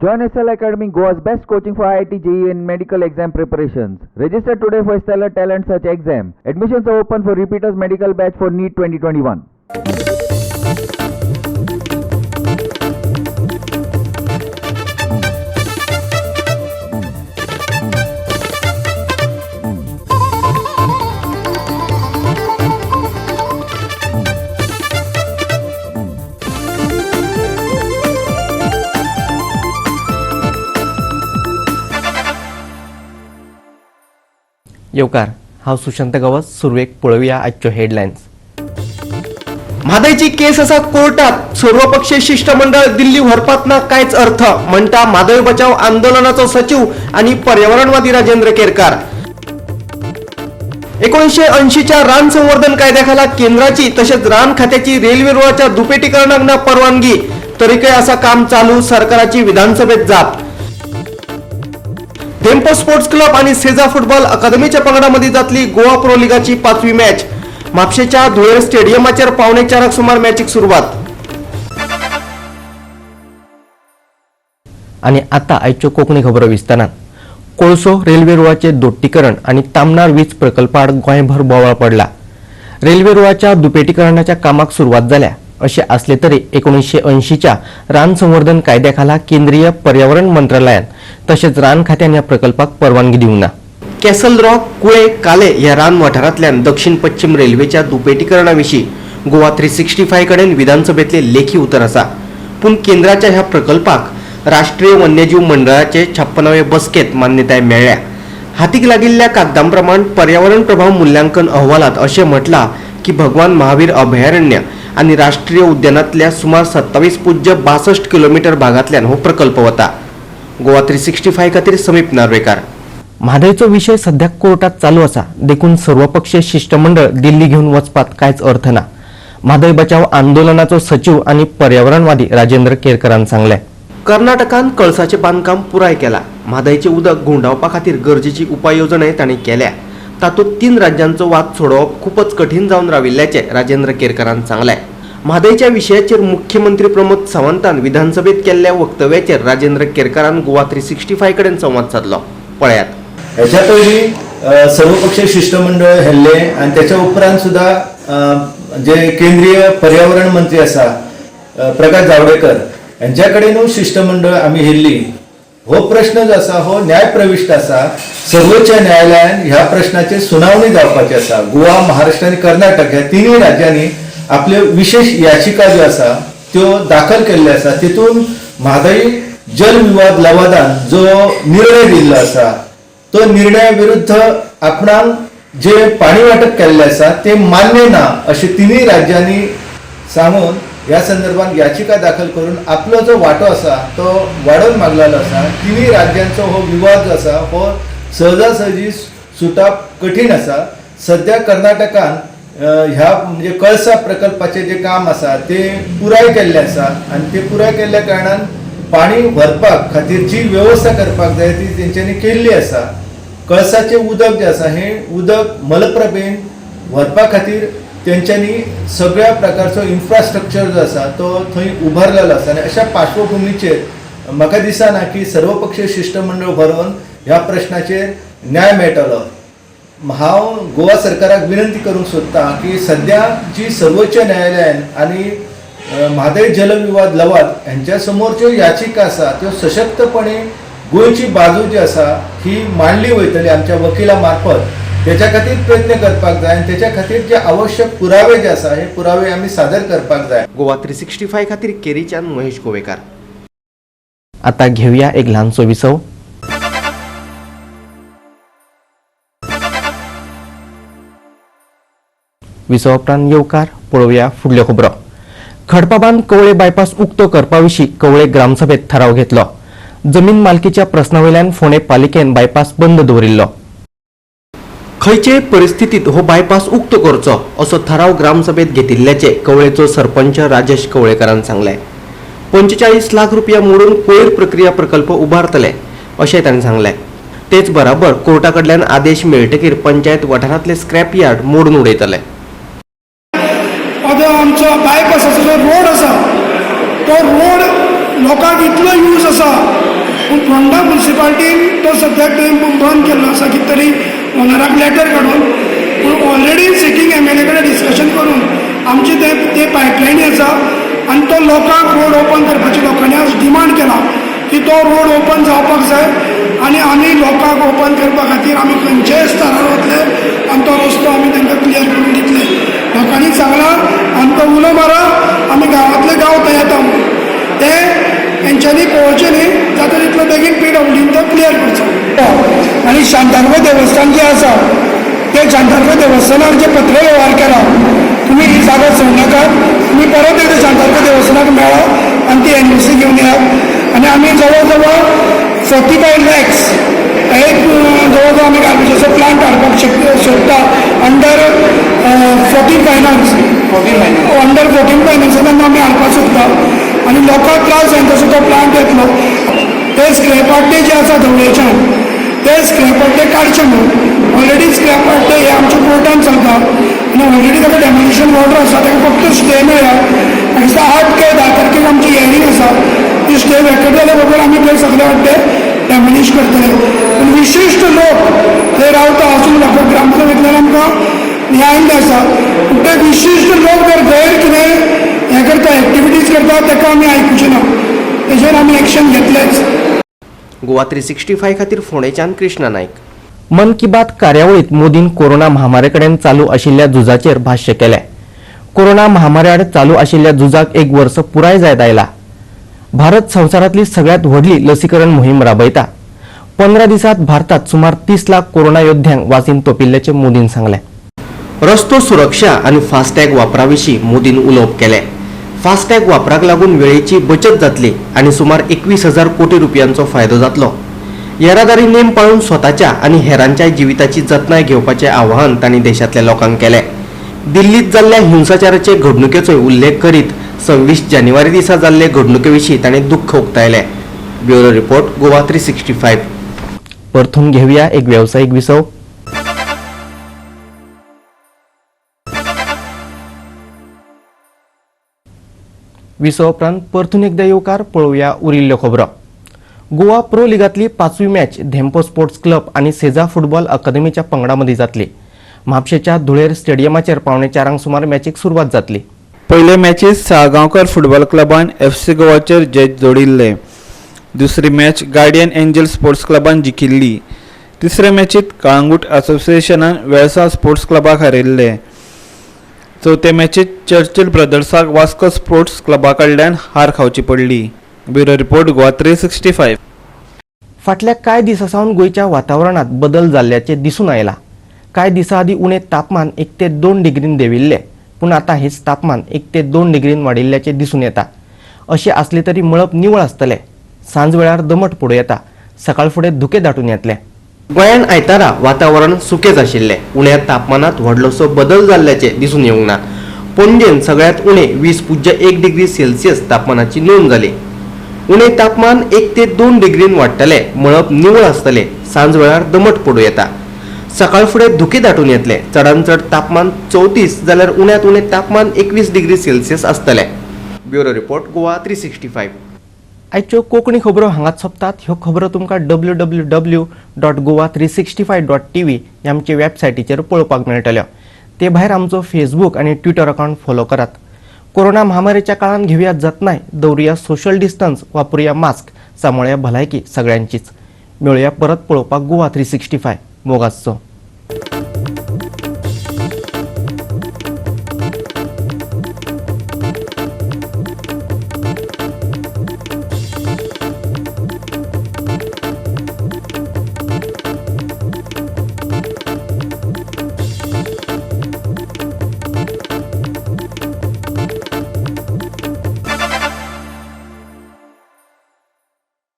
Join SL Academy, Goa's best coaching for IIT, JEE and medical exam preparations. Register today for Stellar Talent Search exam. Admissions are open for repeaters medical batch for NEET 2021. येवकार हांव सुशांत गावस सुरवेक पळोवया आजच्यो headlines. म्हादयची केस आसा कोर्टात, सर्वपक्षीय शिष्टमंडळ दिल्ली व्हरपात ना कांयच अर्थ म्हणटा म्हादय बचाव आंदोलनाचो सचिव आणि पर्यावरणवादी राजेंद्र केरकार. 1980च्या रान संवर्धन कायद्याखाला केंद्राची तसेच रान खात्याची रेल्वे रुळाच्या दुपेटीकरणाक ना परवानगी, तरीकय असा काम चालू, सरकाराची विधानसभेत जाप. टेम्पो स्पोर्ट्स क्लब आणि सेजा फुटबॉल अकादमीच्या पंगडामध्ये जातली गोवा प्रो लीगाची 5वी मॅच. म्हापशेच्या धुळेर स्टेडियमाचेर 3:45 सुमार मॅचीक सुरवात. आणि आता आयच्यो कोंकणी खबरो विस्तारान. कोळसो रेल्वे रुळाचे दोट्टीकरण आणि तामनार वीज प्रकल्पाआड गोंयभर बोवाळ पडला. रेल्वे रुळाच्या दुपेटीकरणाच्या कामाक सुरवात जाल्या अशें आसले तरी 1980च्या रान संवर्धन कायद्याखाला केंद्रीय पर्यावरण मंत्रालयान तसेच रान खात्यान ह्या प्रकल्पाक परवानगी दिवंक ना. कॅसल रॉक, कुळे, काले ह्या रान वाठारांतल्यान दक्षिण पश्चिम रेल्वेच्या दुपेटीकरणाविशीं गोवा 365 कडेन विधानसभेतले लेखी उतर आसा. पूण केंद्राच्या ह्या प्रकल्पाक राष्ट्रीय वन्यजीव मंडळाचे 56वे बसकेत मान्यताय मेळ्ळ्या. हातीक लागिल्ल्या कागदां प्रमाण पर्यावरण प्रभाव मूल्यांकन अहवालात अशें म्हटलां की भगवान महावीर अभयारण्य आणि राष्ट्रीय उद्यानातल्या सुमार 27.62 किलोमीटर भागातल्यान हो प्रकल्प वता. गोवा 365 खातीर समीप नार्वेकार. म्हादयचो विशय सध्या कोर्टात चालू आसा, देखून सर्वपक्षीय शिष्टमंडळ दिल्ली घेऊन वचपात कांयच अर्थ ना. म्हादय बचाव आंदोलनाचो सचिव आणि पर्यावरणवादी राजेंद्र केरकरान सांगले. कर्नाटकान कळसाचे बांदकाम पुराय केला. म्हादयचे उदक गुंडावपा खातीर गरजेची उपाययोजनाय तांणी केल्या. तातूंत 3 राज्यांचो वाद सोडोवप खूपच कठीण जावन राविल्ल्याचे राजेंद्र केरकरान सांगले. म्हादयच्या विशयाचेर मुख्यमंत्री प्रमोद सावंतान विधानसभेत केल्ल्या वक्तव्याचेर राजेंद्र केरकरान गोवा 365 कडेन संवाद साधलो. पळयात. ह्याच्या पयलीं सर्वपक्षीय शिष्टमंडळ हेल्ले आणि त्याच्या उपरांत सुद्धा जे केंद्रीय पर्यावरण मंत्री आसा प्रकाश जावडेकर यांच्या कडेनूय शिष्टमंडळ आमी हेल्ली. हो प्रश्न जो आसा हो न्याय प्रविष्ट आसा. सर्वोच्च न्यायालयान ह्या प्रश्नाची सुनावणी जावपाची आसा. गोवा, महाराष्ट्र आणि कर्नाटक ह्या तिनूय राज्यांनी आपले विशेष याचिका ज्यो आसा त्यो दाखल केल्ल्यो आसा. तितून म्हादय जल विवाद लवादान जो निर्णय दिल्लो आसा तो निर्णया विरुद्ध आपणाक जे पाणी वाटप केल्लें आसा ते मान्य ना अशें तिनूय राज्यांनी सांगून ह्या संदर्भात याचिका दाखल करून आपलो जो वाटो आसा तो वाडोवन मागलेलो आसा. तिनूय राज्यांचो हो विवाद जो आसा हो सहजासहजी सुटप कठीण आसा. सध्या कर्नाटकान ह्या म्हणजे कळसा प्रकल्पाचे जे काम आसा ते पुराय केल्ले आसा आणि ते पुराय केल्ल्या कारणान पाणी व्हरपाक खातीर जी व्यवस्था करपाक जाय ती तेंच्यांनी केल्ली आसा. कळसाचे उदक जे आसा हे उदक मलप्रभेन व्हरपा खातीर तेंच्यांनी सगळ्या प्रकारचो इन्फ्रास्ट्रक्चर जो आसा तो थंय उबारलेलो आसा. आनी अशा पार्श्वभुमीचेर म्हाका दिसना की सर्वपक्षीय शिष्टमंडळ भरोवन ह्या प्रश्नाचेर न्याय मेळटलो. हांव गोवा सरकाराक विनंती करूंक सोदतां की सध्या जी सर्वोच्च न्यायालयान आनी म्हादय जलविवाद लवाद हांच्या समोरच्यो याचिका आसा त्यो सशक्तपणे गोंयची बाजू जी आसा ही मांडली वयतली आमच्या वकिला मार्फत. त्याच्या खातीर प्रयत्न करपाक जाय आणि त्याच्या खातीर जे आवश्यक पुरावे जे आसा हे पुरावे आमी सादर करपाक जाय. गोवा 365 खातीर केरीच्यान महेश गोवेकार. आता घेऊया एक ल्हानसो विसव. विसव उपरांत येवकार पळोवया फुडल्यो खबरो. खडपाबांद कवळे बायपास उक्तो करपा विशीं कवळे ग्रामसभेत थाराव घेतलो. जमीन मालकीच्या प्रस्नावयल्यान फोंडे पालिकेन बायपास बंद दवरिल्लो. खंयचेय परिस्थितीत हो बायपास उक्तो करचो असो थाराव ग्रामसभेत घेतिल्ल्याचे कवळेचो सरपंच राजेश कवळेकरान सांगले. 45 लाख रुपया मोडून कोयर प्रक्रिया प्रकल्प उबारतले अशें तांणी सांगले. तेच बराबर कोर्टा कडल्यान आदेश मेळटकीर पंचायत वाठारांतले स्क्रॅप यार्ड मोडून उडयतले. आमचो बायपासाचो जो रोड आसा तो रोड लोकांक इतलो यूज आसा म्युन्सिपाल्टीन तो सद्याक बंद केल्लो आसा कितें तरी ओनराक लेटर काडून. पूण ऑलरेडी सिटींग MLA कडेन डिस्कशन करून आमची ते पायपलायनी आसा आनी तो लोकांक रोड ओपन करपाची लोकांनी आज डिमांड केला की तो रोड ओपन जावपाक जाय आनी आमी लोकांक ओपन करपा खातीर आमी खंयचेय स्तरार वतले आनी तो रस्तो आमी तांकां क्लियर करून दितले. लोकांनी सांगलां आमकां उलो मारा आमी गांवांतले गांव थंय येता म्हणून. ते हेंच्यांनी पळोवचें न्ही जाता तितलो बेगीन PWDन तो क्लियर करचो. आनी शांतादुर्गा देवस्थान जें आसा ते शांतादुर्गा देवस्थानार जे पत्र व्यवहार केला तुमी ही जागा सोडनाकात, तुमी परत एकदा शांतादुर्गा देवस्थानाक मेळा आनी ती NOC घेवन येयात. आनी आमी जवळ जवळ 45 lakhs एक जवळ जवळ आमी गार्बेजाचो प्लांट हाडपाक सोदता अंडर 14 फायनान्स. अंडर 14 फायनान्सांतल्यान आमी हाडपाक सोदता आनी लोकांक त्रास जायना तसो तो प्लांट येतलो. ते स्क्रॅप आड्डे जे आसा धवळेच्यान ते स्क्रॅप आड्डे काडचे म्हणून. ऑलरेडी स्क्रॅप आड्डे हे आमच्या कोर्टान चलता आनी ऑलरेडी ताका डेमोलिशन ऑर्डर आसा, ताका फक्त स्टे मेळ्ळा. म्हाका दिसता 8 ते 10 तारखेक आमची हियरींग आसा. ती स्टे वेकेट जाल्या बरोबर आमी ते सगळे अड्डे डेमोलिश करतले. पूण विशिश्ट लोक थंय रावता अजून म्हाका ग्रामसभेंतल्यान आमकां न्याय आसा. पूण ते विशिश्ट लोक जर गैर कितें हें करता एक्टिविटीज करता ताका आमी आयकुचे ना, तेजेर आमी एक्शन घेतलेच. गोवा 365 खातीर फोंडेच्यान कृष्णा नायक. मन की बात कार्यावळीत मोदीन कोरोना महामारीकडेन चालू आशिल्ल्या झुजाचेर भाष्य केले. कोरोना महामारी आड चालू आशिल्ल्या झुजाक 1 वर्स पुराय जायत आयला. भारत संवसारांतली सगळ्यात व्हडली लसीकरण मोहीम राबयता. 15 दिसांत भारतात सुमार 30 लाख कोरोना योद्ध्यांक वासीन तोपिल्ल्याचे मोदीन सांगले. रस्तो सुरक्षा आनी फास्टॅग वापराविशीं मोदीन उलोवप केलें. फास्टॅग वापराक लागून वेळेची बचत जातली आनी सुमार 21,000 कोटी रुपयांचो फायदो जातलो. येरादारी नेम पाळून स्वताच्या आनी हेरांच्या जिविताची जतनाय घेवपाचें आवाहन तांणी देशांतल्या लोकांक केलें. दिल्लीत जाल्ल्या हिंसाचाराचे घडणुकेचोय उल्लेख करीत 26 जानेवारी दिसा जाल्ले घडणुके विशीं तांणी दुख्ख उक्तायलें. Bureau report Goa 365. परतून घेऊया एक व्यावसायिक विसव. विसव उपरांत परतून एकदा येवकार पळोवया उरिल्ल्यो खबरो. गोवा प्रो लिगांतली 5वी मॅच धेंपो स्पोर्ट्स क्लब आनी सेजा फुटबॉल अकादेमीच्या पंगडा मदीं जातली. म्हापशेच्या धुळेर स्टेडियमाचेर 3:15 सुमार मॅचीक सुरवात जातली. पयले मॅचीस साळगांवकर फुटबॉल क्लबान FC गोवाचेर जैत जोडिल्ले. दुसरी मॅच गार्डियन एंजल स्पोर्ट्स क्लबान जिखिल्ली. तिसरे मॅचीत काळंगूट असोसिएशनान वेळसा स्पोर्ट्स क्लबाक हारिल्ले. चवथे मॅचीत चर्चिल ब्रदर्साक वास्को स्पोर्ट्स क्लबा कडल्यान हार खावची पडली. Bureau report Goa 365. फाटल्या कांय दिसांसावन गोंयच्या वातावरणात बदल जाल्ल्याचे दिसून आयला. कांय दिसां आदीं उणें तापमान 1 ते 2 डिग्रीन देंविल्ले, पूण आतां हेच तापमान 1 ते 2 डिग्रीन वाडिल्ल्याचे दिसून येता. अशें आसले तरी मळब निवळ आसतलें. सांज वेळार दमट पडूं येता. सकाळ फुडें धुकें दाटून येतले. गोंयान आयतारा वातावरण सुकेच आशिल्लें. उण्या तापमानात व्हडलोसो बदल जाल्ल्याचे दिसून येवंक ना. पणजेन सगळ्यात उणें 20.1 डिग्री सेल्सियस तापमानाची नोंद जाली. उणे तापमान 1 ते 2 डिग्रीन वाडटले. मळब निवळ आसतले. सांज वेळार दमट पडूं येता. सकाळ फुडें धुकें दाटून येतले. चडांत चड तापमान 34 जाल्यार उण्यांत उणें तापमान 21 डिग्री सेल्सियस आसतलें. Bureau report Goa 365. आयच्यो कोंकणी खबरो हांगाच सोंपतात. ह्यो खबरो तुमकां www.goa365.tv ह्या आमचे वेबसायटीचेर पळोवपाक मेळटल्यो. ते भायर आमचो फेसबूक आनी ट्विटर अकावंट फॉलो करात. कोरोना महामारीच्या काळान घेवया जतनाय, दवरुया सोशल डिस्टन्स, वापरुया मास्क, सांबाळुया भलायकी सगळ्यांचीच. मेळुया परत पळोवपाक गोवा 365 मोगाचो.